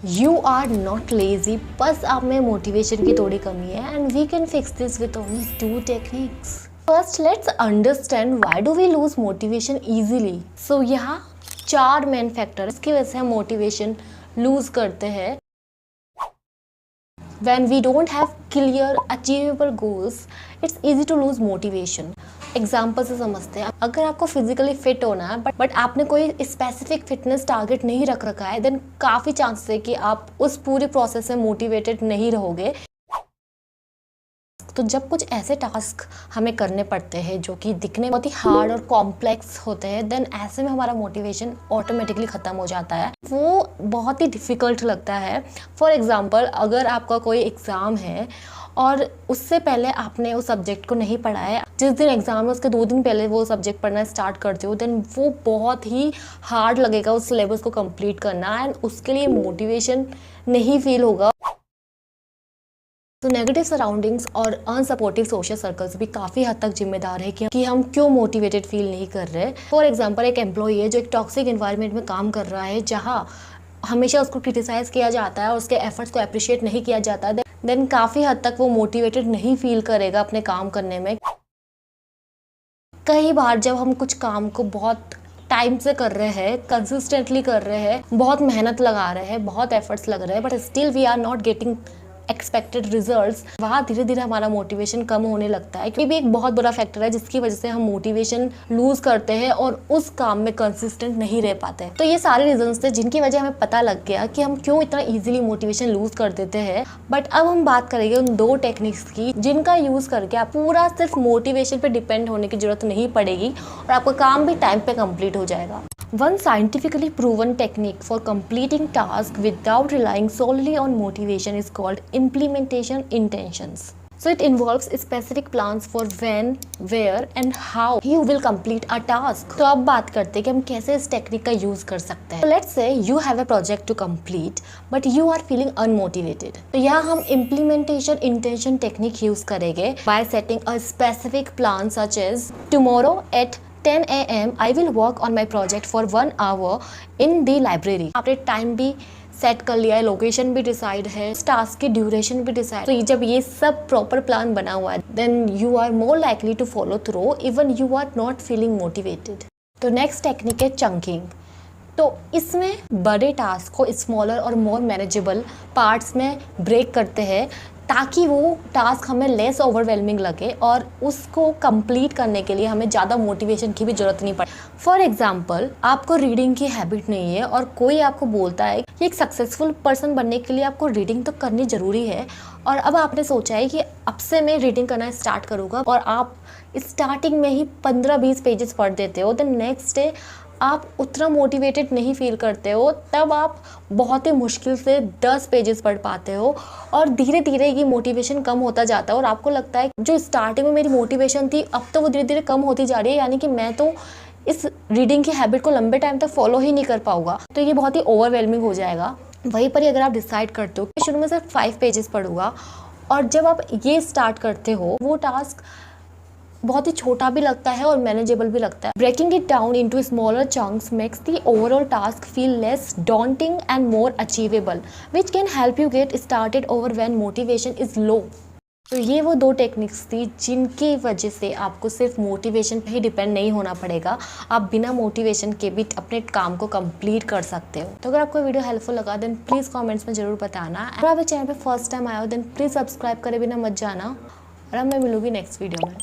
You are not lazy, बस आप में मोटिवेशन की थोड़ी कमी है and we can fix this with only 2 techniques. First let's understand why do we lose motivation easily. So यहाँ 4 मेन फैक्टर इसकी वजह से हम मोटिवेशन लूज करते हैं। When we don't have clear achievable goals, it's easy to lose motivation. Example से समझते हैं, अगर आपको फिजिकली फिट होना है बट आपने कोई स्पेसिफिक फिटनेस टारगेट नहीं रख रखा है, देन काफ़ी चांसेस है कि आप उस पूरे प्रोसेस में मोटिवेटेड नहीं रहोगे। तो जब कुछ ऐसे टास्क हमें करने पड़ते हैं जो कि दिखने में बहुत ही हार्ड और कॉम्प्लेक्स होते हैं, देन ऐसे में हमारा मोटिवेशन ऑटोमेटिकली ख़त्म हो जाता है, वो बहुत ही डिफ़िकल्ट लगता है। फॉर एग्ज़ाम्पल, अगर आपका कोई एग्ज़ाम है और उससे पहले आपने उस सब्जेक्ट को नहीं पढ़ा है, जिस दिन एग्ज़ाम है उसके 2 दिन पहले वो सब्जेक्ट पढ़ना स्टार्ट करते हो, देन वो बहुत ही हार्ड लगेगा उस सिलेबस को कंप्लीट करना एंड उसके लिए मोटिवेशन नहीं फील होगा। तो नेगेटिव सराउंडिंग्स और अनसपोर्टिव सोशल सर्कल्स भी काफ़ी हद तक जिम्मेदार है कि हम क्यों मोटिवेटेड फील नहीं कर रहे। फॉर एग्जांपल, एक एम्प्लॉई है जो एक टॉक्सिक एनवायरनमेंट में काम कर रहा है, जहां हमेशा उसको क्रिटिसाइज़ किया जाता है और उसके एफर्ट्स को अप्रिशिएट नहीं किया जाता है, देन काफ़ी हद तक वो मोटिवेटेड नहीं फील करेगा अपने काम करने में। कई बार जब हम कुछ काम को बहुत टाइम से कर रहे हैं, कंसिस्टेंटली कर रहे हैं, बहुत मेहनत लगा रहे हैं, बहुत एफर्ट्स लग रहे हैं, but still we are not getting expected results, वहाँ धीरे धीरे हमारा मोटिवेशन कम होने लगता है। ये भी एक बहुत बड़ा फैक्टर है जिसकी वजह से हम मोटिवेशन लूज करते हैं और उस काम में कंसिस्टेंट नहीं रह पाते। तो ये सारे रीजंस थे जिनकी वजह हमें पता लग गया कि हम क्यों इतना इजीली मोटिवेशन लूज कर देते हैं। बट अब हम बात करेंगे उन 2 टेक्निक्स की जिनका यूज करके आप पूरा सिर्फ मोटिवेशन पे डिपेंड होने की जरूरत नहीं पड़ेगी और आपका काम भी टाइम पे कंप्लीट हो जाएगा। One scientifically proven technique for completing tasks without relying solely on motivation is called implementation intentions. So it involves specific plans for when, where and how you will complete a task. तो अब बात करते हैं कि हम कैसे इस technique का यूज कर सकते हैं। So let's say you have a project to complete but you are feeling unmotivated. तो यहाँ हम implementation intention technique यूज करेंगे by setting a specific plan such as tomorrow at 10 AM I will work on my project for 1 hour in the library. आपने time भी set कर लिया है, location भी डिसाइड है, टास्क की ड्यूरेशन भी डिसाइड। तो जब ये सब प्रॉपर प्लान बना हुआ है, then you are more likely to follow through even you are not feeling motivated. तो नेक्स्ट टेक्निक है चंकिंग। तो इसमें बड़े टास्क को स्मॉलर और मोर मैनेजेबल पार्ट्स में ब्रेक करते हैं ताकि वो टास्क हमें लेस ओवरवेलमिंग लगे और उसको कंप्लीट करने के लिए हमें ज़्यादा मोटिवेशन की भी ज़रूरत नहीं पड़े। फॉर एग्जांपल, आपको रीडिंग की हैबिट नहीं है और कोई आपको बोलता है कि एक सक्सेसफुल पर्सन बनने के लिए आपको रीडिंग तो करनी ज़रूरी है, और अब आपने सोचा है कि अब से मैं रीडिंग करना स्टार्ट करूँगा और आप स्टार्टिंग में ही 15-20 पेजेस पढ़ देते हो, देन नेक्स्ट डे आप उतना मोटिवेटेड नहीं फील करते हो, तब आप बहुत ही मुश्किल से 10 पेजेस पढ़ पाते हो और धीरे धीरे ये मोटिवेशन कम होता जाता है और आपको लगता है जो स्टार्टिंग में मेरी मोटिवेशन थी अब तो वो धीरे धीरे कम होती जा रही है, यानी कि मैं तो इस रीडिंग की हैबिट को लंबे टाइम तक फॉलो ही नहीं कर पाऊंगा। तो ये बहुत ही ओवरवेलमिंग हो जाएगा। वहीं पर ही अगर आप डिसाइड करते हो कि शुरू में सिर्फ 5 पेजेस पढ़ूंगा और जब आप ये स्टार्ट करते हो, वो टास्क बहुत ही छोटा भी लगता है और मैनेजेबल भी लगता है। Breaking it down into smaller chunks makes the overall task feel less daunting and more achievable, which can help you get started over when motivation is low. तो ये वो 2 टेक्निक्स थी जिनकी वजह से आपको सिर्फ मोटिवेशन पे ही डिपेंड नहीं होना पड़ेगा, आप बिना मोटिवेशन के भी अपने काम को कंप्लीट कर सकते हो। तो अगर आपको वीडियो हेल्पफुल लगा देन प्लीज़ कमेंट्स में ज़रूर बताना। अगर आप चैनल पे फर्स्ट टाइम आए हो देन प्लीज़ सब्सक्राइब करे बिना मत जाना, और अब मैं मिलूंगी नेक्स्ट वीडियो में।